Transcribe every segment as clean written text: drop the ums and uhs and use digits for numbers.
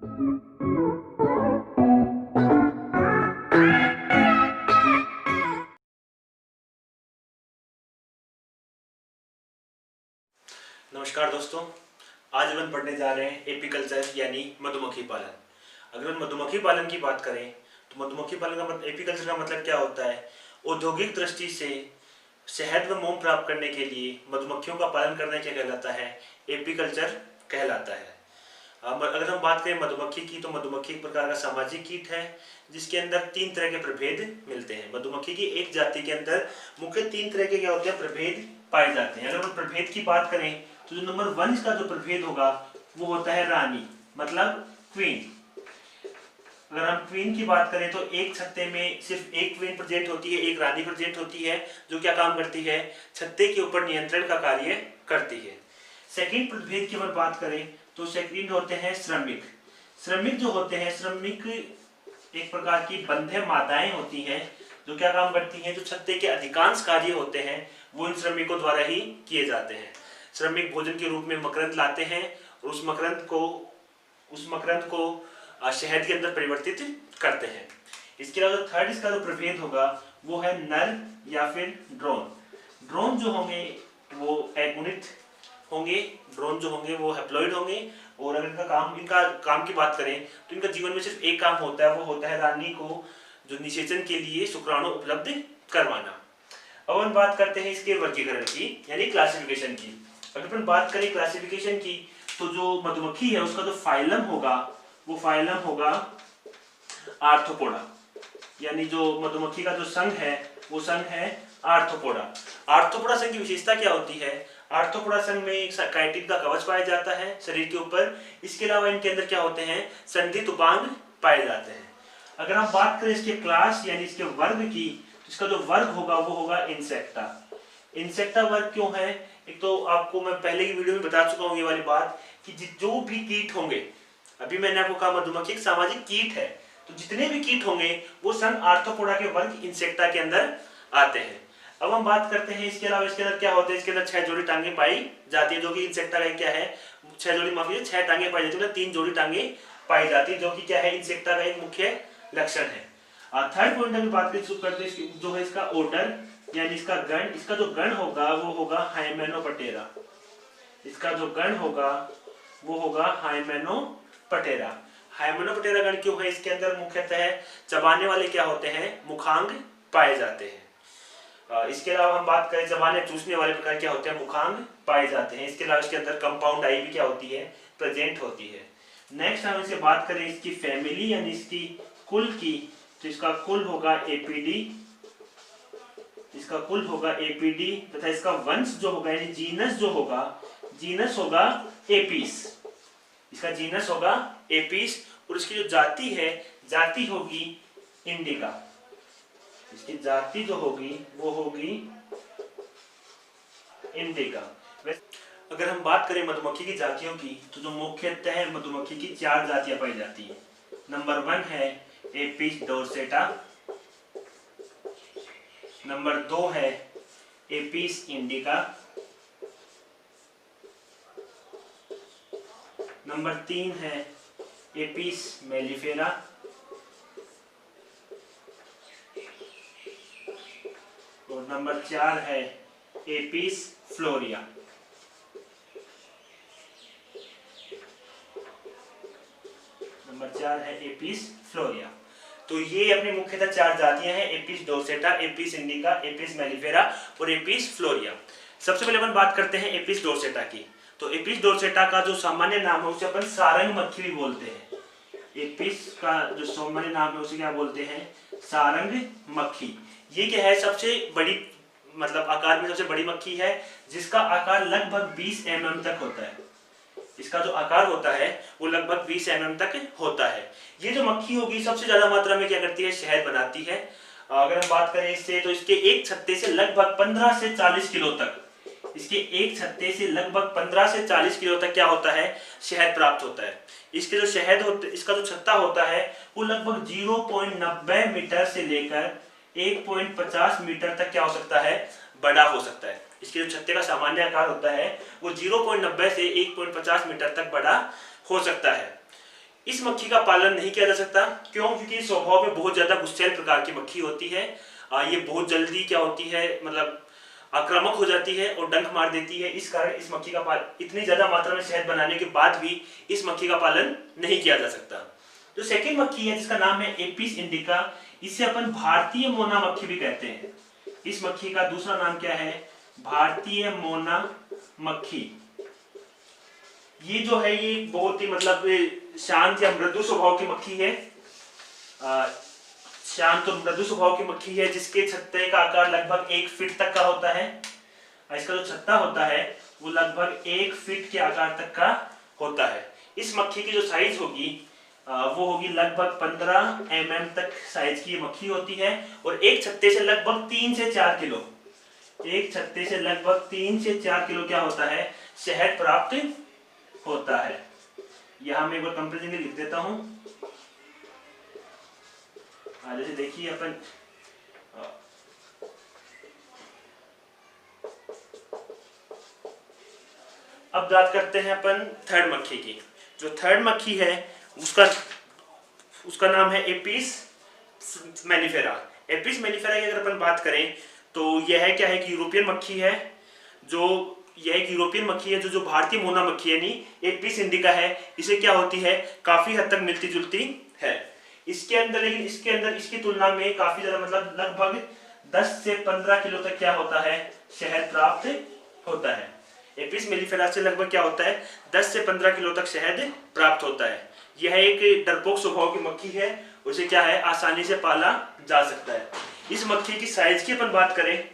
नमस्कार दोस्तों, आज हम पढ़ने जा रहे हैं एपीकल्चर यानी मधुमक्खी पालन। अगर हम मधुमक्खी पालन की बात करें तो मधुमक्खी पालन का एपीकल्चर का मतलब क्या होता है? औद्योगिक दृष्टि से शहद व मोम प्राप्त करने के लिए मधुमक्खियों का पालन करना क्या कहलाता है? एपीकल्चर कहलाता है। अगर हम बात करें मधुमक्खी की तो मधुमक्खी एक प्रकार का सामाजिक कीट है जिसके अंदर 3 तरह के प्रभेद मिलते हैं। मधुमक्खी की एक जाति के अंदर मुख्य 3 तरह के क्या होते हैं? प्रभेद पाए जाते हैं। अगर हम प्रभेद की बात करें तो जो नंबर 1 इसका जो प्रभेद होगा वो होता है रानी, मतलब क्वीन। अगर हम क्वीन की बात करें तो एक छत्ते में सिर्फ एक क्वीन प्रेजेंट होती है, एक रानी प्रेजेंट होती है, जो क्या काम करती है? छत्ते के ऊपर नियंत्रण का कार्य करती है। सेकंड प्रभेद की अगर बात करें तो सेकंड होते हैं श्रमिक। श्रमिक जो होते हैं, श्रमिक एक प्रकार की बंधे माताएं होती हैं जो क्या काम करती हैं? जो छत्ते के अधिकांश कार्य होते हैं वो इन श्रमिकों द्वारा ही किए जाते हैं। श्रमिक भोजन के रूप में मकरंद लाते हैं और उस मकरंद को शहद के अंदर परिवर्तित करते हैं। इसके अलावा थर्ड इसका जो प्रभेद होगा वो है नर या फिर ड्रोन। ड्रोन जो होंगे वो एगुणित होंगे, ड्रोन जो होंगे वो हैप्लॉइड होंगे। और अगर इनका काम की बात करें तो इनका जीवन में सिर्फ एक काम होता है, वो होता है रानी को जो निषेचन के लिए शुक्राणु उपलब्ध करवाना। अब हम बात करते हैं इसके वर्गीकरण की यानी क्लासिफिकेशन की। अगर अपन बात करें क्लासिफिकेशन की तो जो मधुमक्खी है उसका जो फाइलम होगा वो फाइलम होगा आर्थ्रोपोडा, यानी जो मधुमक्खी का जो संघ है वो संघ है आर्थ्रोपोडा। आर्थ्रोपोडा संघ की विशेषता क्या होती है? आर्थ्रोपोडा संघ में एक काइटिन का कवच पाया जाता है शरीर के ऊपर। इसके अलावा इनके अंदर क्या होते हैं? संधित उपांग पाए जाते हैं। अगर हम बात करें इसके क्लास यानी इसके वर्ग की तो इसका जो वर्ग होगा वो होगा इंसेक्टा। इंसेक्टा वर्ग क्यों है? एक तो आपको मैं पहले की वीडियो में बता चुका हूँ ये वाली बात कि जो भी कीट होंगे, अभी मैंने आपको कहा मधुमक्खी एक सामाजिक कीट है, तो जितने भी कीट होंगे वो संघ आर्थ्रोपोडा के वर्ग इंसेक्टा के अंदर आते हैं। अब हम बात करते हैं इसके अलावा इसके अंदर क्या होते हैं। इसके अंदर 6 जोड़ी टांगे पाई जाती है, जो कि इंसेक्टा का क्या है? 6 टांगे पाई जाती है, मतलब 3 जोड़ी टांगे पाई जाती है, जो कि क्या है? इंसेक्टा का एक मुख्य लक्षण है। थर्ड पॉइंट हम बात करते हैं जो है इसका ऑर्डर यानी इसका गण। इसका जो गण होगा वो होगा हाइमेनोप्टेरा। इसका जो गण होगा वो होगा हाइमेनोप्टेरा। हाइमेनोप्टेरा गण क्यों है? इसके अंदर मुख्यतः चबाने वाले क्या होते हैं? मुखांग पाए जाते हैं। इसके अलावा हम बात करें चबाने चूसने वाले प्रकार क्या होते हैं? मुखांग पाए जाते हैं। इसके अलावा इसके अंदर कंपाउंड आई भी क्या होती है? प्रेजेंट होती है। नेक्स्ट हम इससे बात करें इसकी फैमिली यानी इसकी कुल की, तो इसका कुल होगा एपीडी। इसका कुल होगा एपीडी तथा इसका वंश जो होगा यानी जीनस जो होगा, जीनस होगा एपिस। इसका जीनस होगा एपिस और इसकी जो जाति है, जाति होगी इंडिका। इसकी जाति जो होगी वो होगी इंडिका। अगर हम बात करें मधुमक्खी की जातियों की तो जो मुख्यतः मधुमक्खी की 4 जातियां पाई जाती है। नंबर 1 है एपिस डोर्सेटा, नंबर 2 है एपिस इंडिका, नंबर 3 है एपिस मेलिफेरा, और नंबर 4 है एपिस फ्लोरिया। नंबर 4 है एपिस फ्लोरिया। तो ये अपनी मुख्यतः 4 जातियां हैं, Apis dorsata, Apis indica, Apis mellifera और एपिस फ्लोरिया। सबसे पहले अपन बात करते हैं एपिस डोर्सेटा की। तो एपिस डोर्सेटा का जो सामान्य नाम है उसे अपन सारंग मक्खी भी बोलते हैं। एपिस का जो सामान्य नाम है उसे क्या बोलते हैं? सारंग मक्खी। ये क्या है? सबसे बड़ी, मतलब आकार में सबसे बड़ी मक्खी है जिसका आकार लगभग 20 mm तक होता है। इसका जो आकार होता है वो लगभग 20 mm तक होता है। ये जो मक्खी होगी सबसे ज्यादा मात्रा में क्या करती है? शहद बनाती है। अगर हम बात करें इससे तो इसके एक छत्ते से लगभग 15 से 40 किलो तक, इसके एक छत्ते से लगभग 15 से 40 किलो तक क्या होता है? शहद प्राप्त होता है। इसके जो शहद होता है, इसका जो छत्ता होता है वो लगभग 0.90 मीटर से लेकर 1.50 मीटर तक क्या हो सकता है? बड़ा हो सकता है। इसके जो छत्ते का सामान्य आकार होता है वो 0.90 से 1.50 मीटर तक बड़ा हो सकता है। इस मक्खी का पालन नहीं किया जा सकता। क्यों? क्योंकि स्वभाव में बहुत ज्यादा गुस्सैल प्रकार की मक्खी होती है। ये बहुत जल्दी क्या होती है, मतलब आक्रामक हो जाती है और डंक मार देती है। इस कारण इस मक्खी का इतनी ज्यादा मात्रा में शहद बनाने के बाद भी इस मक्खी का पालन नहीं किया जा सकता। जो सेकंड मक्खी है जिसका नाम है एपिस इंडिका, इसे अपन भारतीय मोना मक्खी भी कहते हैं। इस मक्खी का दूसरा नाम क्या है? भारतीय मोना मक्खी। ये जो है ये बहुत ही मतलब शांत या मृदु स्वभाव की मक्खी है। शांत और मृदु स्वभाव की मक्खी है, जिसके छत्ते का आकार लगभग 1 फीट तक का होता है। इसका जो छत्ता होता है वो लगभग 1 फीट के आकार तक का होता है। इस मक्खी की जो साइज होगी वो होगी लगभग 15 mm तक साइज की मक्खी होती है और एक छत्ते से लगभग 3 से 4 किलो, एक छत्ते से लगभग 3 से 4 किलो क्या होता है? शहद प्राप्त होता है। यहां मैं एक बार कंपेरिजन के लिख देता हूं। जैसे देखिए अपन अब बात करते हैं अपन थर्ड मक्खी की। जो थर्ड मक्खी है उसका नाम है एपिस मेलिफेरा। एपिस मेलिफेरा की अगर अपन बात करें तो यह क्या है कि यूरोपियन मक्खी है। यह एक यूरोपियन मक्खी है जो भारतीय मोना मक्खी यानी एपिस इंडिका है, इसे क्या होती है? काफी हद तक मिलती जुलती है। इसके अंदर इसकी तुलना में काफी ज्यादा मतलब लगभग 10 से 15 किलो तक क्या होता है? शहद प्राप्त होता है। एपिस मेलिफेरा से लगभग क्या होता है? 10 से 15 किलो तक शहद प्राप्त होता है। यह एक डरपोक स्वभाव की मक्खी है, उसे क्या है? आसानी से पाला जा सकता है। इस मक्खी की साइज की अपन बात करें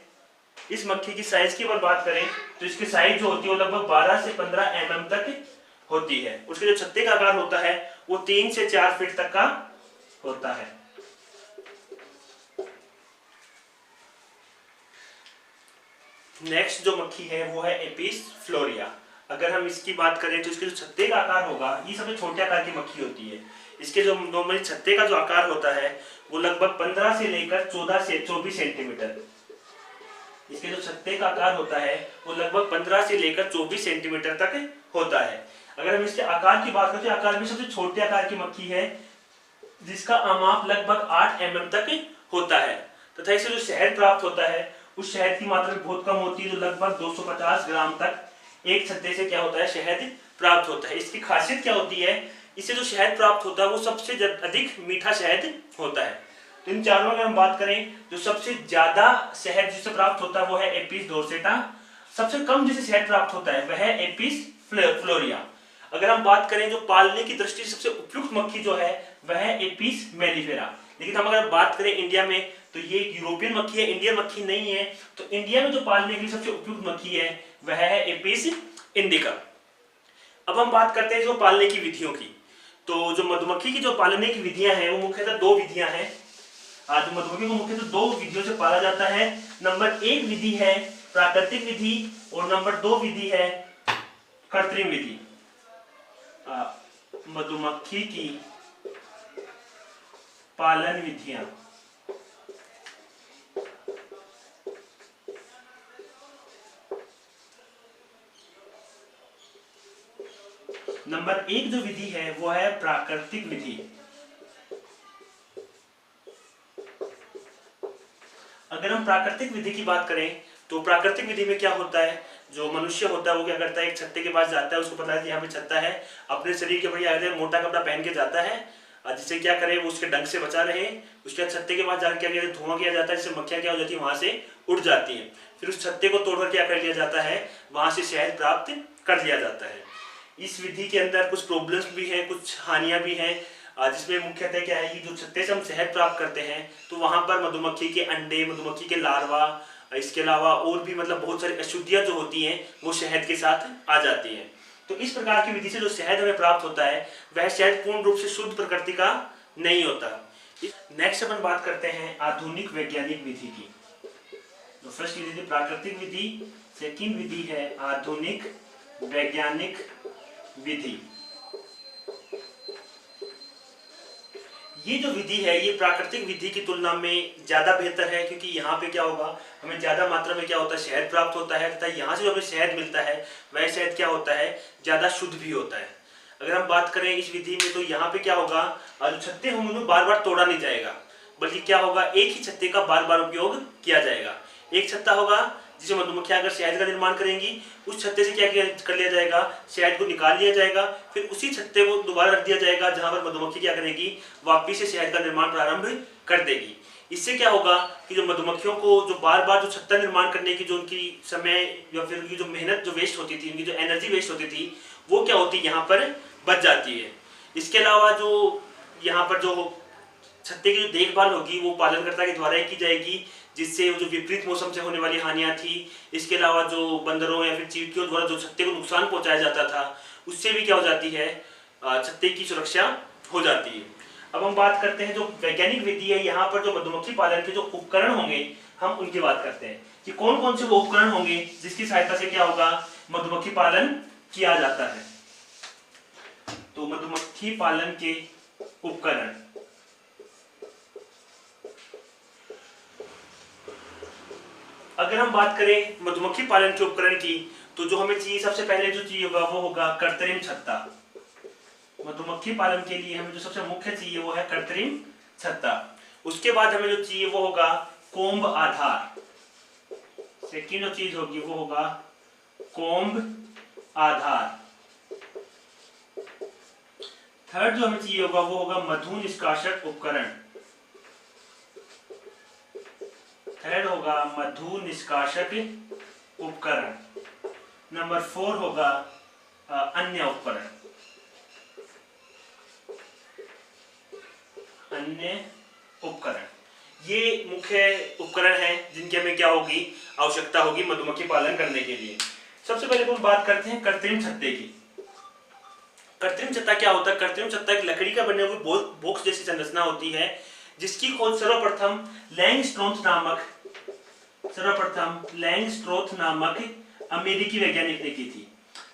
तो इसकी साइज जो होती है वो लगभग 12 से 15 mm तक होती है। उसके जो छत्ते का आकार होता है वो 3 से 4 फीट तक का होता है। नेक्स्ट जो मक्खी है वो है एपिस फ्लोरिया। अगर हम इसकी बात करें तो इसके जो छत्ते का आकार होगा, ये सबसे छोटे आकार की मक्खी होती है। इसके जो नॉर्मली छत्ते का जो आकार होता है वो लगभग 15 से लेकर 14 से 24 सेंटीमीटर। इसके जो छत्ते का आकार होता है वो लगभग 15 से लेकर 24 सेंटीमीटर तक होता है। अगर हम इसके आकार की बात करें तो आकार में सबसे छोटे आकार की मक्खी है, जिसका आमाप लगभग 8 mm तक होता है तथा इसे जो शहद प्राप्त होता है उस शहद की मात्रा बहुत कम होती है, जो लगभग 250 ग्राम तक एक छत्ते से क्या होता है? शहद प्राप्त होता है। इसकी खासियत क्या होती है? इससे जो शहद प्राप्त होता है वो सबसे अधिक मीठा शहद होता है। तो इन चारों में हम बात करें, जो सबसे ज्यादा शहद जिससे प्राप्त होता है वो है एपिस डोर्सेटा। सबसे कम जिसे शहद प्राप्त होता है वह है एपिस फ्लोरिया। अगर हम बात करें जो पालने की दृष्टि से सबसे उपयुक्त मक्खी जो है वह है एपिस मेलिफेरा। लेकिन हम अगर बात करें इंडिया में तो ये यूरोपियन मक्खी है, इंडियन मक्खी नहीं है। तो इंडिया में जो पालने के लिए सबसे उपयुक्त मक्खी है वह है एपिस इंडिका। अब हम बात करते हैं जो पालने की विधियों की। तो जो मधुमक्खी की जो पालने की विधियां हैं वो मुख्यतः 2 विधियां हैं। आज मधुमक्खी को मुख्यतः 2 विधियों से पाला जाता है। नंबर 1 विधि है प्राकृतिक विधि और नंबर 2 विधि है कृत्रिम विधि। मधुमक्खी की पालन विधियां। नंबर 1 जो विधि है वो है प्राकृतिक विधि। अगर हम प्राकृतिक विधि की बात करें तो प्राकृतिक विधि में क्या होता है? जो मनुष्य होता है वो क्या करता है? एक छत्ते के पास जाता है, उसको पता है कि यहाँ पे छत्ता है, अपने शरीर के बढ़िया मोटा कपड़ा पहन के जाता है जिससे क्या करे वो उसके डंक से बचा रहे। उसके बाद छत्ते के पास जाकर क्या कहते धुआं किया जाता है, जिससे मक्खियां क्या हो जाती है वहां से उड़ जाती हैं। फिर उस छत्ते को तोड़कर क्या कर लिया जाता है? वहां से शहद प्राप्त कर लिया जाता है। इस विधि के अंदर कुछ प्रॉब्लम्स भी हैं, कुछ हानियां भी हैं, जिसमें मुख्यतः क्या है कि जो छत्ते से हम शहद प्राप्त करते हैं तो वहां पर मधुमक्खी के अंडे, मधुमक्खी के लार्वा, इसके अलावा और भी मतलब बहुत सारी अशुद्धियां जो होती हैं वो शहद के साथ आ जाती हैं। तो इस प्रकार की विधि से जो शहद हमें प्राप्त होता है वह शहद पूर्ण रूप से शुद्ध प्रकृति का नहीं होता। नेक्स्ट अपन बात करते हैं आधुनिक वैज्ञानिक विधि की। तो फर्स्ट विधि प्राकृतिक विधि, सेकंड विधि है आधुनिक वैज्ञानिक विधि। ये जो विधि है ये प्राकृतिक विधि की तुलना में ज्यादा बेहतर है, क्योंकि यहाँ पे क्या होगा हमें ज्यादा मात्रा में क्या होता है शहद प्राप्त होता है तथा यहाँ से जो हमें शहद मिलता है वह शहद क्या होता है ज्यादा शुद्ध भी होता है। अगर हम बात करें इस विधि में तो यहाँ पे क्या होगा, जो छत्ते होंगे उन्हें बार बार तोड़ा नहीं जाएगा, बल्कि क्या होगा, एक ही छत्ते का बार बार उपयोग किया जाएगा। एक छत्ता होगा जिसे मधुमक्खियां अगर शहद का निर्माण करेंगी, उस छत्ते से क्या कर लिया जाएगा, शहद को निकाल लिया जाएगा, फिर उसी छत्ते को दोबारा रख दिया जाएगा जहां पर मधुमक्खी क्या करेगी, वापिस से शहद का निर्माण प्रारंभ कर देगी। इससे क्या होगा कि जो मधुमक्खियों को जो बार बार जो छत्ता निर्माण करने की जो उनकी समय या फिर उनकी जो मेहनत जो वेस्ट होती थी, उनकी जो एनर्जी वेस्ट होती थी, वो क्या होती है यहाँ पर बच जाती है। इसके अलावा जो यहाँ पर जो छत्ते की जो देखभाल होगी वो पालनकर्ता के द्वारा ही की जाएगी, जिससे जो विपरीत मौसम से होने वाली हानियां थी, इसके अलावा जो बंदरों या फिर चींटियों द्वारा जो छत्ते को नुकसान पहुंचाया जाता था, उससे भी क्या हो जाती है, छत्ते की सुरक्षा हो जाती है। अब हम बात करते हैं जो वैज्ञानिक विधि है, यहाँ पर जो मधुमक्खी पालन के जो उपकरण होंगे हम उनकी बात करते हैं कि कौन कौन से वो उपकरण होंगे जिसकी सहायता से क्या होगा, मधुमक्खी पालन किया जाता है। तो मधुमक्खी पालन के उपकरण, अगर हम बात करें मधुमक्खी पालन के उपकरण की, तो जो हमें चाहिए सबसे पहले जो चाहिए होगा वो होगा कृत्रिम छत्ता। मधुमक्खी पालन के लिए हमें जो सबसे मुख्य चाहिए वो है कृत्रिम छत्ता। उसके बाद हमें जो चाहिए वो होगा कोम्ब आधार। सेकेंड जो चीज होगी वो होगा कोम्ब आधार। थर्ड जो हमें चाहिए होगा वो होगा मधु निष्काशक उपकरण। थर्ड होगा मधु निष्काशक उपकरण। नंबर 4 होगा अन्य उपकरण। अन्य उपकरण, ये मुख्य उपकरण हैं जिनकी हमें क्या होगी, आवश्यकता होगी मधुमक्खी पालन करने के लिए। सबसे पहले हम बात करते हैं कृत्रिम छत्ते की। कृत्रिम छत्ता क्या होता है? कृत्रिम छत्ता एक लकड़ी का बने हुए बॉक्स जैसी संरचना होती है, जिसकी खोज सर्वप्रथम लैंगस्ट्रोथ नामक अमेरिकी वैज्ञानिक ने की थी।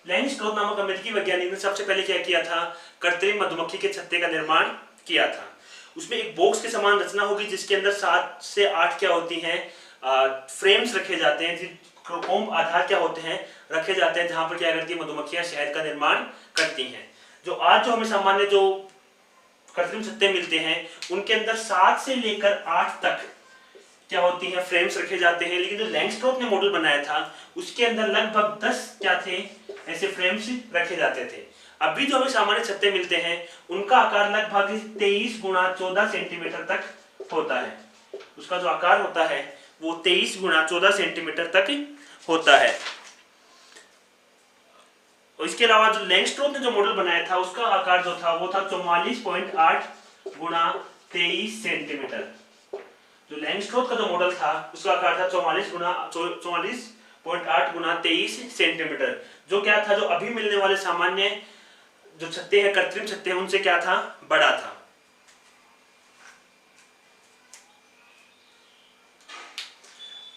लैंगस्ट्रोथ नामक अमेरिकी वैज्ञानिक ने सबसे पहले क्या किया था, कृत्रिम मधुमक्खी के छत्ते का निर्माण किया था। उसमें एक बॉक्स के समान रचना होगी जिसके अंदर 7 से 8 क्या होती हैं, फ्रेम्स रखे जाते हैं, कोम्ब आधार क्या होते हैं, रखे जाते हैं, जहां पर क्या करती है मधुमक्खियां शहद का निर्माण करती हैं। जो आज जो हमें सामान्य जो कृत्रिम छत्ते मिलते हैं उनके अंदर 7 से लेकर 8 तक क्या होती हैं, फ्रेम्स रखे जाते हैं, लेकिन जो लैंगस्ट्रोथ ने मॉडल बनाया था उसके अंदर लगभग 10 क्या थे, ऐसे फ्रेम्स रखे जाते थे। अभी जो हमें सामान्य छत्ते मिलते हैं उनका आकार लगभग 23 गुणा 14 सेंटीमीटर तक होता है। उसका जो आकार होता है वो 23 गुणा 14 सेंटीमीटर तक होता है। और इसके अलावा जो लैंगस्ट्रोथ ने जो मॉडल बनाया था उसका आकार जो था वो था 44.8 गुणा 23 सेंटीमीटर। जो लैंगस्ट्रोथ का जो मॉडल था उसका आकार था 44.8 गुणा 23 सेंटीमीटर, जो क्या था, जो अभी मिलने वाले सामान्य जो छत्ते हैं, कृत्रिम छत्ते हैं, उनसे क्या था, बड़ा था।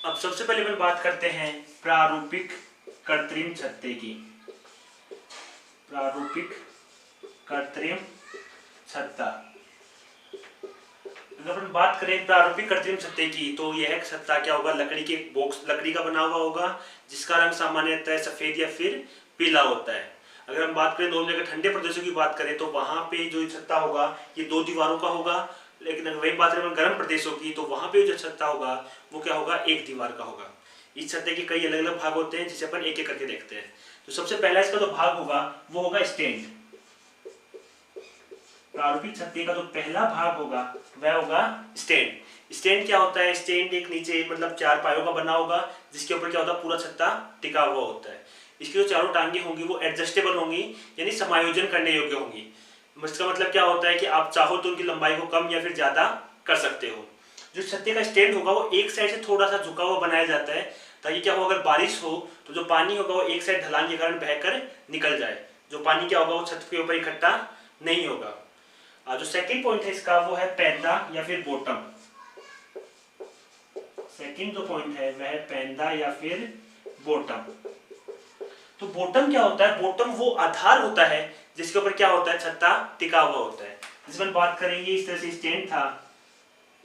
अब सबसे पहले हम बात करते हैं प्रारूपिक कृत्रिम छत्ते की। प्रारूपिक कृत्रिम छत्ता, अगर हम बात करें प्रारूपिक कृत्रिम छत्ते की, तो यह छत्ता क्या होगा, लकड़ी के बॉक्स, लकड़ी का बना हुआ होगा, जिसका रंग सामान्यतः सफेद या फिर पीला होता है। अगर हम बात करें नॉर्मली, अगर ठंडे प्रदेशों की बात करें तो वहां पे जो छत्ता होगा ये 2 दीवारों का होगा, लेकिन अगर वही बात करें गर्म प्रदेशों की तो वहां पे जो छत्ता होगा वो क्या होगा, 1 दीवार का होगा। इस छत्ते के कई अलग अलग भाग होते हैं जिसे अपन एक एक करके देखते हैं। तो सबसे पहला इसका जो भाग होगा वो होगा स्टैंड। प्रारूपिक छत्ते का जो पहला भाग होगा वह होगा स्टैंड। स्टैंड क्या होता है, स्टैंड एक नीचे मतलब 4 पायों का बना होगा, जिसके ऊपर क्या होता है, पूरा छत्ता टिका हुआ होता है। इसकी जो चारों टांगे होंगी वो एडजस्टेबल होंगी, यानी समायोजन करने योग्य होंगी। इसका मतलब क्या होता है कि आप चाहो तो उनकी लंबाई को कम या फिर ज्यादा कर सकते हो। जो छत्ते का स्टैंड होगा वो एक साइड से थोड़ा सा झुका हुआ बनाया जाता है, ताकि क्या हो, अगर बारिश हो तो जो पानी होगा वो एक साइड ढलान के कारण बहकर निकल जाए, जो पानी क्या होगा वो छत के ऊपर इकट्ठा नहीं होगा। जो सेकंड पॉइंट है इसका वो है पैंदा या फिर बॉटम। सेकंड जो पॉइंट है वह है पैंदा या फिर बॉटम। तो बॉटम क्या होता है, बॉटम वो आधार होता है जिसके ऊपर क्या होता है, छत्ता टिका हुआ होता है। जिसमें बात करेंगे इस तरह से स्टैंड था,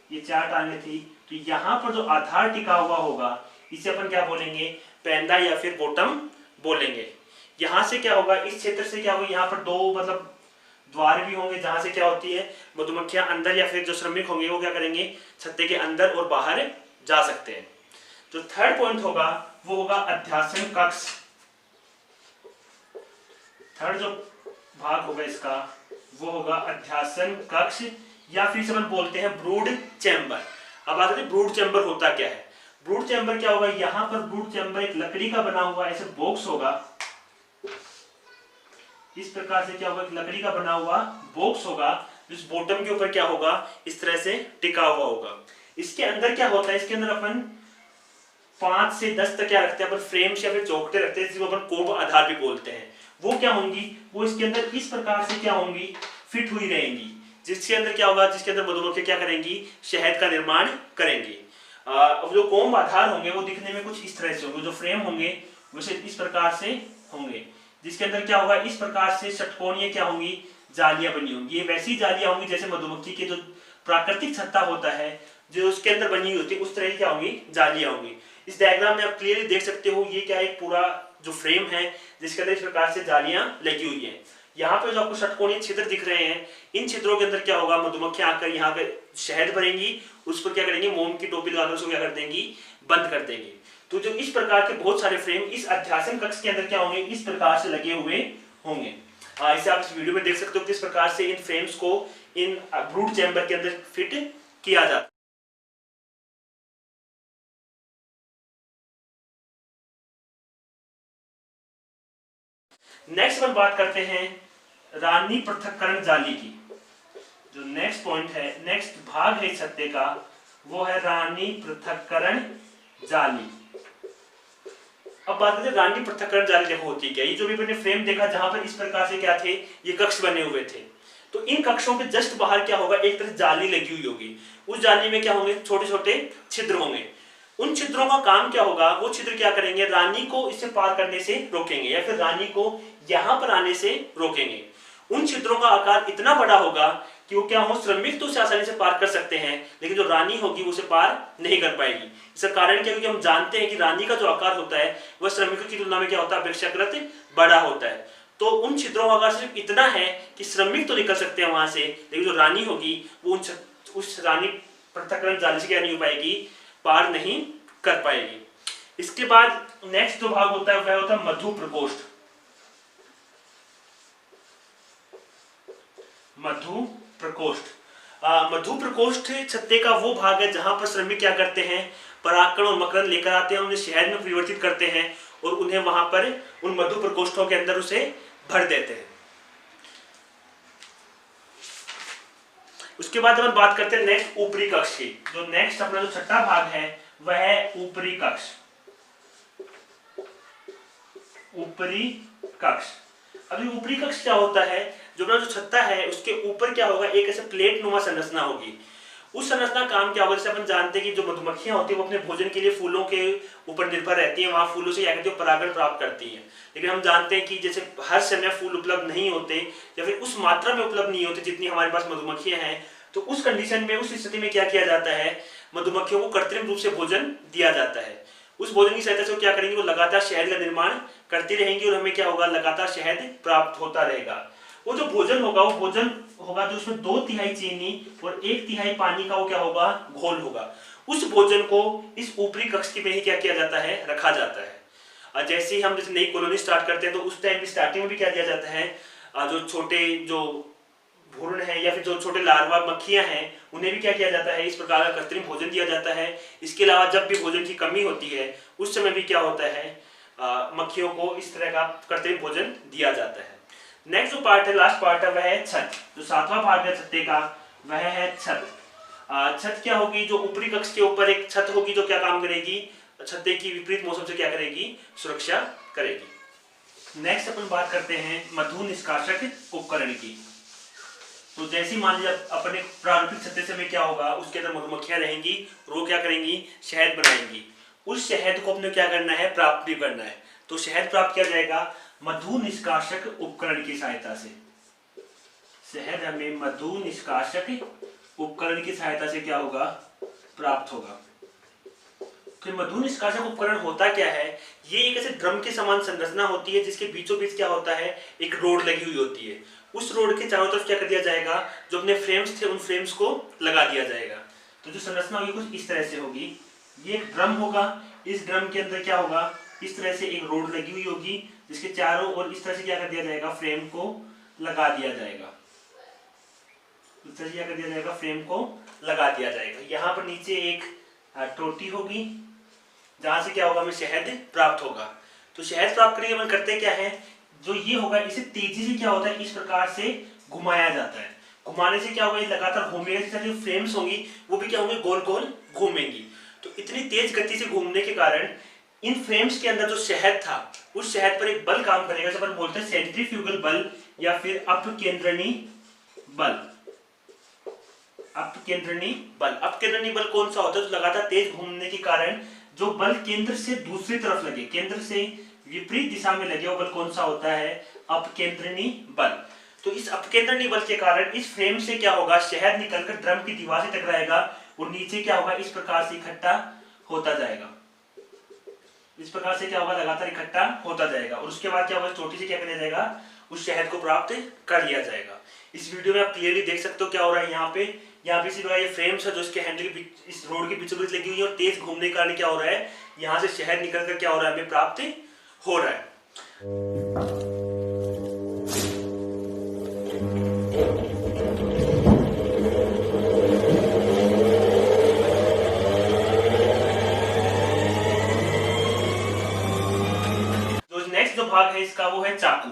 ये 4 टांगे थी, तो यहाँ पर जो आधार टिका हुआ होगा इसे अपन क्या बोलेंगे, पैंदा या फिर बॉटम बोलेंगे। यहाँ से क्या होगा, इस क्षेत्र से क्या होगा, यहाँ पर दो मतलब द्वार भी होंगे जहां से क्या होती है मधुमक्खियां अंदर या फिर जो श्रमिक होंगे वो क्या करेंगे छत्ते के अंदर और बाहर जा सकते हैं। जो थर्ड पॉइंट होगा वो होगा अध्यासन कक्ष। थर्ड जो भाग होगा इसका वो होगा अध्यासन कक्ष या फिर इसे बोलते हैं ब्रूड चैम्बर। अब बात करें ब्रूड चैम्बर होता क्या है। ब्रूड चैम्बर क्या होगा, यहाँ पर ब्रूड चैम्बर एक लकड़ी का बना हुआ ऐसे बॉक्स होगा, इस प्रकार से क्या होगा, एक लकड़ी का बना हुआ बॉक्स होगा जिस बॉटम के ऊपर क्या होगा इस तरह से टिका हुआ होगा। इसके अंदर क्या होता है, इसके अंदर अपन 5 से 10 तक क्या रखते हैं अपन, फ्रेम्स या फिर चौखटे रखते हैं जिसको अपन कोब आधार भी बोलते हैं। वो क्या होंगी, वो इसके अंदर इस प्रकार से क्या होंगी फिट हुई रहेंगी, जिसके अंदर क्या होगा, जिसके अंदर मधुमक्खियां क्या करेंगी शहद का निर्माण करेंगी। अब जो कोम्ब आधार होंगे वो दिखने में कुछ इस तरह से होंगे, जो फ्रेम होंगे वैसे इस प्रकार से होंगे, जिसके अंदर क्या होगा इस प्रकार से षटकोणीय क्या होंगी जालियां बनी होंगी। ये वैसी जालियां होंगी जैसे मधुमक्खी के जो प्राकृतिक छत्ता होता है जो उसके अंदर बनी होती है उस तरह की क्या होंगी जालियां होंगी। इस डायग्राम में आप क्लियरली देख सकते हो ये क्या एक पूरा जो फ्रेम है जिसके अंदर इस प्रकार से जालियां लगी हुई है। यहाँ पे जो आपको षटकोणीय छिद्र दिख रहे हैं इन छिद्रों के अंदर क्या होगा मधुमक्खियां आकर यहाँ पे शहद भरेंगी, उस पर क्या करेंगी मोम की टोपी लगाकर उसको क्या कर देंगी बंद कर देंगी। तो जो इस प्रकार के बहुत सारे फ्रेम इस अध्यासन कक्ष के अंदर क्या होंगे इस प्रकार से लगे हुए होंगे। इसे आप इस वीडियो में देख सकते हो किस प्रकार से इन फ्रेम्स को इन ब्रूड चैम्बर के अंदर फिट किया जाता है। नेक्स्ट अपन बात करते हैं रानी पृथक्करण जाली की। जो नेक्स्ट पॉइंट है, नेक्स्ट भाग है छत्ते का वो है रानी पृथक्करण जाली। अब बात करते हैं रानी पृथक्करण जाली देखो होती क्या। ये जो भी मैंने फ्रेम देखा जहां पर इस प्रकार से क्या थे ये कक्ष बने हुए थे, तो इन कक्षों के जस्ट बाहर क्या होगा एक तरह जाली लगी हुई होगी। उस जाली में क्या होंगे छोटे छोटे छिद्र होंगे। उन छिद्रों का काम क्या होगा, वो छिद्र क्या करेंगे रानी को इससे पार करने से रोकेंगे या फिर रानी को यहां पर आने से रोकेंगे। उन छिद्रों का आकार इतना बड़ा होगा कि वो क्या हो श्रमिक तो उसे आसानी से पार कर सकते हैं लेकिन जो रानी होगी वो उसे पार नहीं कर पाएगी। इसका कारण क्या है, क्योंकि हम जानते हैं कि रानी का जो आकार होता है वह श्रमिकों की तुलना में क्या होता है अपेक्षाकृत बड़ा होता है। तो उन छिद्रों का आकार सिर्फ इतना है कि श्रमिक तो निकल सकते हैं वहां से लेकिन जो रानी होगी वो उस रानी पृथक्करण जाली से क्या नहीं हो पाएगी पार नहीं कर पाएगी। इसके बाद नेक्स्ट जो भाग होता है वह होता है मधु प्रकोष्ठ। मधु प्रकोष्ठ मधु प्रकोष्ठ छत्ते का वो भाग है जहां पर श्रमिक क्या करते हैं परागकण और मकरंद लेकर आते हैं, उन्हें शहद में परिवर्तित करते हैं और उन्हें वहां पर उन मधु प्रकोष्ठों के अंदर उसे भर देते हैं। उसके बाद जब हम बात करते हैं नेक्स्ट ऊपरी कक्ष की, जो नेक्स्ट अपना जो छठा भाग है वह है ऊपरी कक्ष। ऊपरी कक्ष, अभी ऊपरी कक्ष क्या होता है, जो अपना जो छत्ता है उसके ऊपर क्या होगा एक ऐसे प्लेट नुमा संरचना होगी। उस संरचना काम क्या होगा, जैसे अपन जानते हैं कि जो मधुमक्खियां होती है वो अपने भोजन के लिए फूलों के ऊपर निर्भर रहती हैं, वहां फूलों से क्या करती है परागण प्राप्त करती हैं। लेकिन हम जानते हैं कि जैसे हर समय फूल उपलब्ध नहीं होते या फिर उस मात्रा में उपलब्ध नहीं होते जितनी हमारे पास मधुमक्खियां हैं, तो उस कंडीशन में उस स्थिति में क्या किया जाता है मधुमक्खियों को कृत्रिम रूप से भोजन दिया जाता है। उस भोजन की सहायता से वो क्या करेंगे, वो लगातार शहद का निर्माण करती रहेंगी और हमें क्या होगा लगातार शहद प्राप्त होता रहेगा। वो जो भोजन होगा वो भोजन होगा जो उसमें 2/3 चीनी और 1/3 पानी का वो क्या होगा घोल होगा। उस भोजन को इस ऊपरी कक्ष में ही क्या किया जाता है रखा जाता है। और जैसे ही हम जैसे नई कॉलोनी स्टार्ट करते हैं तो उस टाइम स्टार्टिंग में भी क्या दिया जाता है, जो छोटे जो भ्रूण है या फिर जो छोटे लार्वा मक्खियां हैं उन्हें भी क्या किया जाता है इस प्रकार का कृत्रिम भोजन दिया जाता है। इसके अलावा जब भी भोजन की कमी होती है उस समय भी क्या होता है मक्खियों को इस तरह का कृत्रिम भोजन दिया जाता है। नेक्स्ट जो पार्ट है लास्ट पार्ट है वह है छत। जो सातवां भाग है छत्ते का वह है छत। छत क्या होगी, जो ऊपरी कक्ष के ऊपर एक छत होगी जो क्या काम करेगी छत्ते की विपरीत मौसम से क्या करेगी सुरक्षा करेगी। नेक्स्ट अपन बात करते हैं मधु निष्काशक उपकरण की। तो जैसी मान लीजिए अपने प्रारूपिक छत्ते से में क्या होगा उसके अंदर मधुमक्खियां रहेंगी और वो क्या करेंगी शहद बनाएंगी। उस शहद को अपने क्या करना है प्राप्त भी करना है, तो शहद प्राप्त किया जाएगा मधु निष्काशक उपकरण की सहायता से। शहद हमें मधु निष्काशक उपकरण की सहायता से क्या होगा प्राप्त होगा। तो मधु निष्कासक उपकरण होता क्या है? ये एक ऐसे ड्रम के समान संरचना होती है जिसके बीचों बीच क्या होता है, एक रोड लगी हुई होती है। उस रोड के चारों तरफ क्या कर दिया जाएगा, जो अपने फ्रेम्स थे उन फ्रेम्स को लगा दिया जाएगा। तो जो संरचना होगी कुछ इस तरह से होगी। ये एक ड्रम होगा, इस ड्रम के अंदर क्या होगा, इस तरह से एक रोड लगी हुई होगी जिसके चारों ओर इस तरह से क्या कर दिया जाएगा, फ्रेम को लगा दिया जाएगा। इस तरह से क्या कर दिया जाएगा, फ्रेम को लगा दिया जाएगा। यहाँ पर नीचे एक टोटी होगी जहां से क्या होगा, हमें शहद प्राप्त होगा। तो शहद प्राप्त करने के बाद करते क्या है, जो ये होगा इसे तेजी से क्या होता है, इस प्रकार से घुमाया जाता है। घुमाने से क्या होगा, ये लगातार घूमेगा, जो फ्रेम्स होंगी वो भी क्या होंगे, गोल गोल घूमेंगी। तो इतनी तेज गति से घूमने के कारण इन फ्रेम्स के अंदर जो शहद था उस शहद पर एक बल काम करेगा, जिसे अपन बोलते हैं सेंट्रीफ्यूगल बल या फिर अपकेंद्रणी बल। अपकेंद्रणी बल, अपकेंद्रणी बल कौन सा होता है, तो लगातार तेज घूमने के कारण जो बल केंद्र से दूसरी तरफ लगे, केंद्र से विपरीत दिशा में लगे, वो बल कौन सा होता है, अपकेंद्रणी बल। तो इस अपकेंद्रणी बल के कारण इस फ्रेम से क्या होगा, शहद निकलकर ड्रम की दीवार से टकराएगा और नीचे क्या होगा, इस प्रकार से इकट्ठा होता जाएगा। इस प्रकार से क्या होगा, लगातार इकट्ठा होता जाएगा और उसके बाद क्या होगा, चोटी से क्या किया जाएगा, उस शहद को प्राप्त कर लिया जाएगा। इस वीडियो में आप क्लियरली देख सकते हो क्या हो रहा है। यहाँ पे ये फ्रेम्स है जो इसके हैंडल के इस रोड के बीचों बीच लगी हुई है और तेज घूमने के कारण क्या हो रहा है, यहाँ से शहद निकल कर क्या हो रहा है, हमें प्राप्त हो रहा है। जो नेक्स्ट जो भाग है इसका वो है चाकू।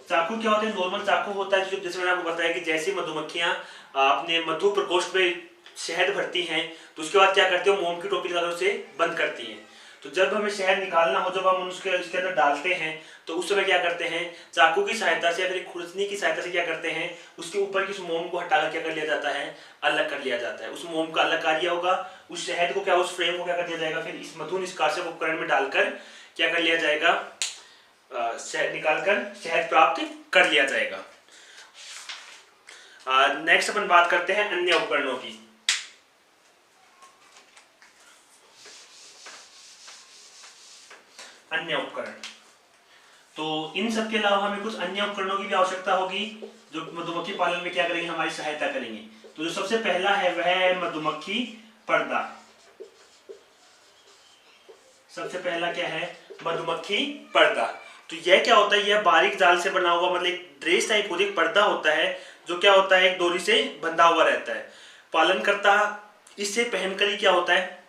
चाकू क्या होता है, नॉर्मल चाकू होता है जो, जैसे मैंने आपको बताया कि जैसे मधुमक्खियां अपने मधु प्रकोष्ठ में शहद भरती हैं तो उसके बाद क्या करते हो, मोम की टोपी लगाकर उसे बंद करती हैं। तो जब हमें शहद निकालना हो, जब हम उसके अंदर डालते हैं तो उस समय क्या करते हैं, चाकू की सहायता से या फिर खुरसनी की सहायता से क्या करते हैं, उसके ऊपर की उस मोम को हटाकर क्या कर लिया जाता है, अलग कर लिया जाता है। उस मोम का अलग कार्य होगा, उस शहद को क्या, उस फ्रेम को क्या कर दिया जाएगा, फिर इस मधु निष्कासक उपकरण में डालकर क्या कर लिया जाएगा, शहद निकालकर शहद प्राप्त कर लिया जाएगा। नेक्स्ट अपन बात करते हैं अन्य उपकरणों की। अन्य उपकरण, तो इन सब के अलावा हमें कुछ अन्य उपकरणों की भी आवश्यकता होगी जो मधुमक्खी पालन में क्या करेंगे, हमारी सहायता करेंगे। तो जो सबसे पहला है वह है मधुमक्खी पर्दा। सबसे पहला क्या है, मधुमक्खी पर्दा। तो यह क्या होता है, यह बारीक जाल से बना हुआ, मतलब एक ड्रेस टाइप होती है, पर्दा होता है जो क्या होता है, एक डोरी से बंधा हुआ रहता है। पालनकर्ता इससे पहनकर ही क्या होता है,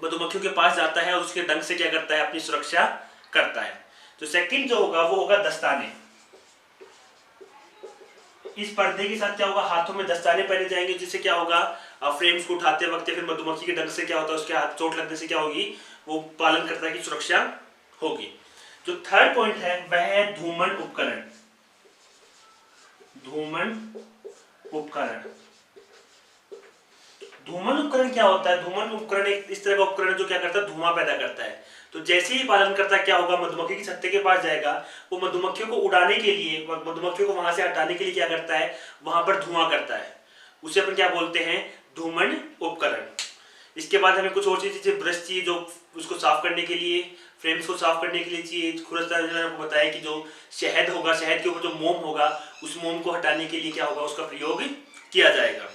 मधुमक्खियों के पास जाता है और उसके डंक से क्या करता है, अपनी सुरक्षा करता है। तो सेकंड जो होगा वो होगा दस्ताने। इस पर्दे के साथ क्या होगा, हाथों में दस्ताने पहने जाएंगे, जिससे क्या होगा, फ्रेम्स को उठाते वक्त या फिर मधुमक्खी के डंक से क्या होता है, उसके हाथ चोट लगने से क्या होगी, वो पालनकर्ता की सुरक्षा होगी। जो थर्ड पॉइंट है वह है धूमन उपकरण। धूमन उपकरण, धूमन उपकरण क्या होता है, धूमन उपकरण एक इस तरह का उपकरण जो क्या करता है, धुआं पैदा करता है। तो जैसे ही पालनकर्ता क्या होगा, मधुमक्खी की छत्ते के पास जाएगा, वो मधुमक्खियों को उड़ाने के लिए, मधुमक्खियों को वहां से हटाने के लिए क्या करता है, वहां पर धुआं करता है। उसे अपन क्या बोलते हैं, धूमन उपकरण। इसके बाद हमें कुछ और चीजें, ब्रश चाहिए जो उसको साफ करने के लिए, फ्रेम्स को साफ करने के लिए चाहिए। खुरसदार मैंने आपको बताया कि जो शहद होगा, शहद के ऊपर जो मोम होगा, उस मोम को हटाने के लिए क्या होगा, उसका प्रयोग किया जाएगा।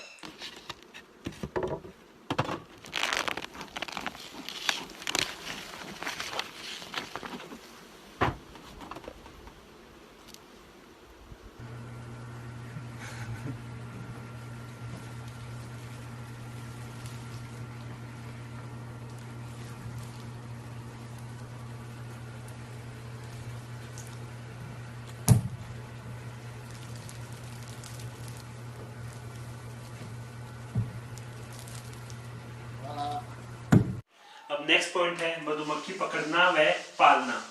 अब नेक्स्ट पॉइंट है मधुमक्खी पकड़ना व पालना।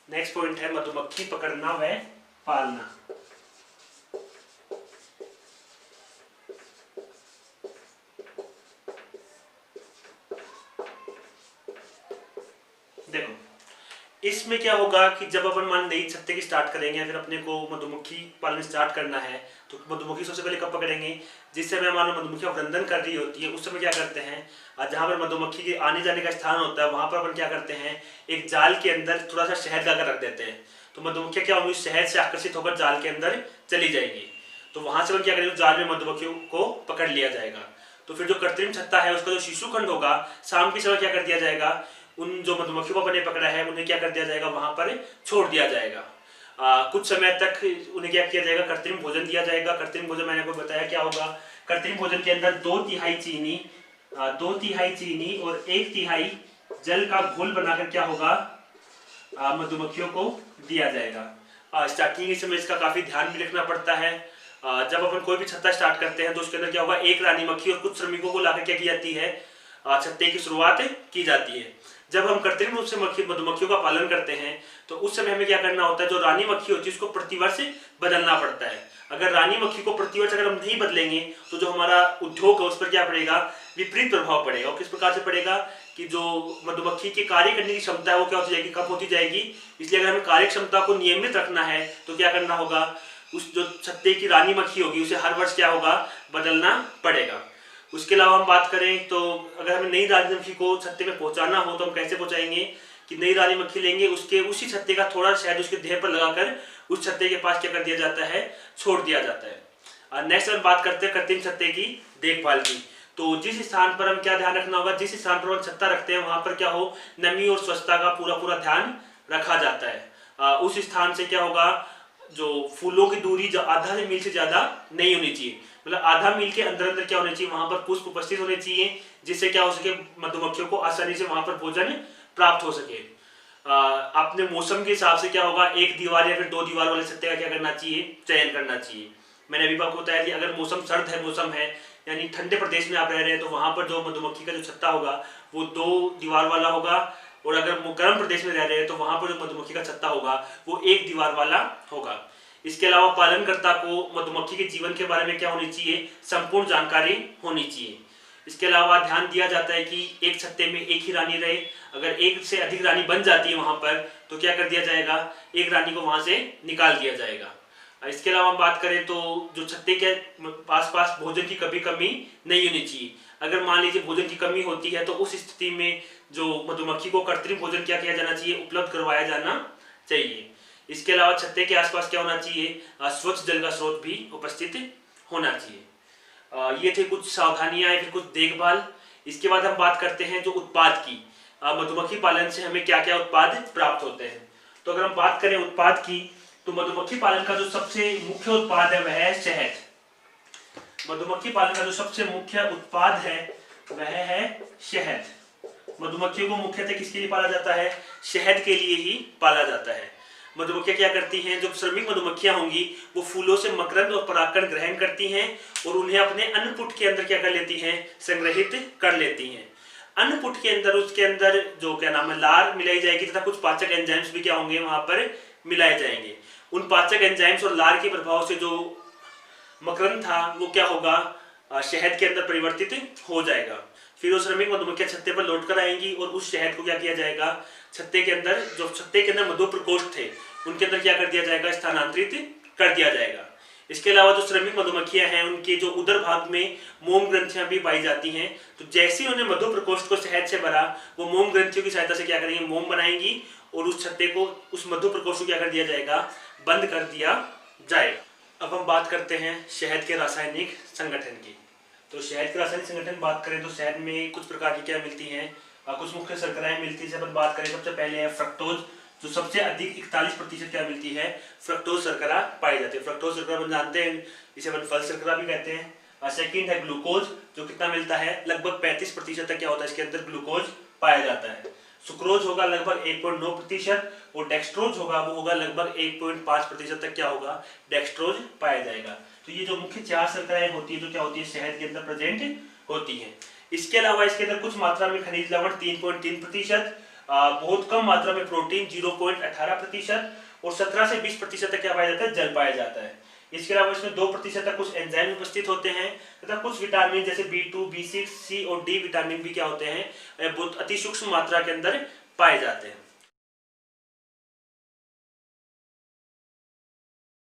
नेक्स्ट पॉइंट है मधुमक्खी पकड़ना व पालना। देखो, इसमें क्या होगा कि जब अपन मान नई छत्ते की स्टार्ट करेंगे, फिर अपने को मधुमक्खी पालन स्टार्ट करना है, तो मधुमक्खी सबसे पहले कब पकड़ेंगे, जिस समय मानो मधुमक्खी अवलंदन कर रही होती है, उस समय क्या करते हैं, जहाँ पर मधुमक्खी के आने जाने का स्थान होता है वहां पर अपन क्या करते हैं, एक जाल के अंदर थोड़ा सा शहद लाकर रख देते हैं। तो मधुमक्खियां क्या होंगी, शहद से आकर्षित होकर जाल के अंदर चली जाएगी। तो वहां से अपन क्या करेंगे, जाल में मधुमक्खियों को पकड़ लिया जाएगा। तो फिर जो कृत्रिम छत्ता है उसका जो शिशु खंड होगा, शाम के समय क्या कर दिया जाएगा, उन जो मधुमक्खियों को अपने पकड़ा है उन्हें क्या कर दिया जाएगा, वहां पर छोड़ दिया जाएगा। कुछ समय तक उन्हें क्या किया जाएगा, कृत्रिम भोजन दिया जाएगा। कृत्रिम भोजन मैंने आपको बताया क्या होगा। कृत्रिम भोजन के अंदर 2/3 चीनी और 1/3 जल का घोल बनाकर क्या होगा, मधुमक्खियों को दिया जाएगा। स्टार्टिंग के समय इसका काफी ध्यान भी रखना पड़ता है। जब अपन कोई भी छत्ता स्टार्ट करते हैं तो उसके अंदर क्या होगा, एक रानी मक्खी और कुछ श्रमिकों को लाकर क्या की जाती है, छत्ते की शुरुआत की जाती है। जब हम कृत्रिम रूप से मधुमक्खियों का पालन करते हैं तो उस समय हमें क्या करना होता है, जो रानी मक्खी होती है उसको प्रतिवर्ष बदलना पड़ता है। अगर रानी मक्खी को प्रतिवर्ष अगर हम नहीं बदलेंगे तो जो हमारा उद्योग है उस पर क्या पड़ेगा, विपरीत प्रभाव पड़ेगा। और किस प्रकार से पड़ेगा कि जो मधुमक्खी की कार्य करने की क्षमता है वो क्या होती जाएगी, कम होती जाएगी। इसलिए अगर हमें कार्य क्षमता को नियमित रखना है तो क्या करना होगा, उस जो छत्ते की रानी मक्खी होगी उसे हर वर्ष क्या होगा, बदलना पड़ेगा। उसके अलावा हम बात करें तो अगर हमें नई रानी मक्खी को छत्ते में पहुंचाना हो तो हम कैसे पहुंचाएंगे, कि नई रानी मक्खी लेंगे, उसके उसी छत्ते का थोड़ा शहद उसके देह पर लगाकर उस छत्ते के पास क्या कर दिया जाता है, छोड़ दिया जाता है। नेक्स्ट हम बात करते हैं कृत्रिम छत्ते की देखभाल की। तो जिस स्थान पर हम क्या ध्यान रखना होगा, जिस स्थान पर हम छत्ता रखते हैं वहां पर क्या हो, नमी और स्वच्छता का पूरा ध्यान रखा जाता है। उस स्थान से क्या होगा, जो फूलों की दूरी जो आधा मील से ज्यादा नहीं होनी चाहिए, मतलब आधा मील के अंदर अंदर क्या होने चाहिए, वहां पर पुष्प उपस्थित होने चाहिए, जिससे क्या हो सके, मधुमक्खियों को आसानी से वहां पर भोजन प्राप्त हो सके। आपने मौसम के हिसाब से क्या होगा, एक दीवार या फिर 2 दीवार वाले छत्ते का क्या करना चाहिए, चयन करना चाहिए। मैंने अभी आपको बताया कि अगर मौसम सर्द है, मौसम है यानी ठंडे प्रदेश में आप रह रहे हैं, तो वहां पर जो मधुमक्खी का जो छत्ता होगा वो 2 दीवार वाला होगा। और अगर गर्म प्रदेश में रह रहे हैं तो वहां पर जो मधुमक्खी का छत्ता होगा वो 1 दीवार वाला होगा। इसके अलावा पालनकर्ता को मधुमक्खी के जीवन के बारे में क्या होनी चाहिए, संपूर्ण जानकारी होनी चाहिए। इसके अलावा ध्यान दिया जाता है कि एक छत्ते में एक ही रानी रहे। अगर एक से अधिक रानी बन जाती है वहां पर तो क्या कर दिया जाएगा, एक रानी को वहां से निकाल दिया जाएगा। इसके अलावा हम बात करें तो जो छत्ते के पास भोजन की कमी नहीं होनी चाहिए। अगर मान लीजिए भोजन की कमी होती है तो उस स्थिति में जो मधुमक्खी को कृत्रिम भोजन क्या किया जाना चाहिए, उपलब्ध करवाया जाना चाहिए। इसके अलावा छत्ते के आसपास क्या होना चाहिए, स्वच्छ जल का स्रोत भी उपस्थित होना चाहिए। ये थे कुछ सावधानियां या फिर कुछ देखभाल। इसके बाद हम बात करते हैं जो उत्पाद की, मधुमक्खी पालन से हमें क्या क्या उत्पाद प्राप्त होते हैं। तो अगर हम बात करें उत्पाद की तो मधुमक्खी पालन का जो सबसे मुख्य उत्पाद है वह है शहद। मधुमक्खी पालन का जो सबसे मुख्य उत्पाद है वह है शहद। मधुमक्खियों को मुख्यतः किसके लिए पाला जाता है, शहद के लिए ही पाला जाता है। मधुमक्खियां क्या करती हैं, जो श्रमिक मधुमक्खियां होंगी वो फूलों से मकरंद और परागकण ग्रहण करती हैं और उन्हें अपने अन्नपुट के अंदर क्या कर लेती हैं, संग्रहित कर लेती हैं। अन्नपुट के अंदर उसके अंदर जो क्या नाम है, लार मिलाई जाएगी तथा कुछ पाचक एंजाइम्स भी क्या होंगे वहां पर मिलाए जाएंगे। उन पाचक एंजाइम्स और लार के प्रभाव से जो मकरंद था वो क्या होगा, शहद के अंदर परिवर्तित हो जाएगा। फिर वो श्रमिक मधुमक्खियां छत्ते पर लौट कर आएंगी और उस शहद को क्या किया जाएगा, छत्ते के अंदर जो छत्ते के अंदर मधु प्रकोष्ठ थे उनके अंदर क्या कर दिया जाएगा, स्थानांतरित कर दिया जाएगा। इसके अलावा जो श्रमिक मधुमक्खियां हैं उनके जो उदर भाग में मोम ग्रंथियां भी पाई जाती हैं। तो जैसे ही उन्हें मधु प्रकोष्ठ को शहद से भरा, वो मोम ग्रंथियों की सहायता से क्या करेंगे, मोम बनाएंगी और उस छत्ते को, उस मधु प्रकोष्ठ को क्या कर दिया जाएगा, बंद कर दिया जाएगा। अब हम बात करते हैं शहद के रासायनिक संगठन की। तो शहद के रासायनिक संगठन बात करें तो शहद में कुछ प्रकार की क्या मिलती हैं, कुछ मुख्य शर्कराएं मिलती है। अपन बात करें सबसे पहले है फ्रक्टोज, जो सबसे अधिक 41% क्या मिलती है, फ्रक्टोज शर्करा पाई जाती है। फ्रक्टोज शर्करा अपन जानते हैं, इसे अपन फल शर्करा भी कहते हैं। सेकंड है ग्लूकोज, जो कितना मिलता है, लगभग 35% तक क्या होता है इसके अंदर ग्लूकोज पाया जाता है। सुक्रोज होगा लगभग 1.9% और डेक्सट्रोज होगा वो होगा लगभग 1.5% तक क्या होगा, डेक्सट्रोज पाया जाएगा। तो ये जो मुख्य 4 शर्कराएं होती है जो क्या होती है शहद के अंदर प्रेजेंट होती है। इसके अलावा इसके अंदर कुछ मात्रा में खनिज लवण 3.3%, बहुत कम मात्रा में प्रोटीन 0.18% और 17 से 20% तक क्या पाया जाता है, जल पाया जाता है। इसके अलावा इसमें 2% तक कुछ एंजाइम उपस्थित होते हैं तथा कुछ विटामिन जैसे B2, B6, C और D विटामिन भी क्या होते हैं, बहुत अति सूक्ष्म मात्रा के अंदर पाए जाते हैं।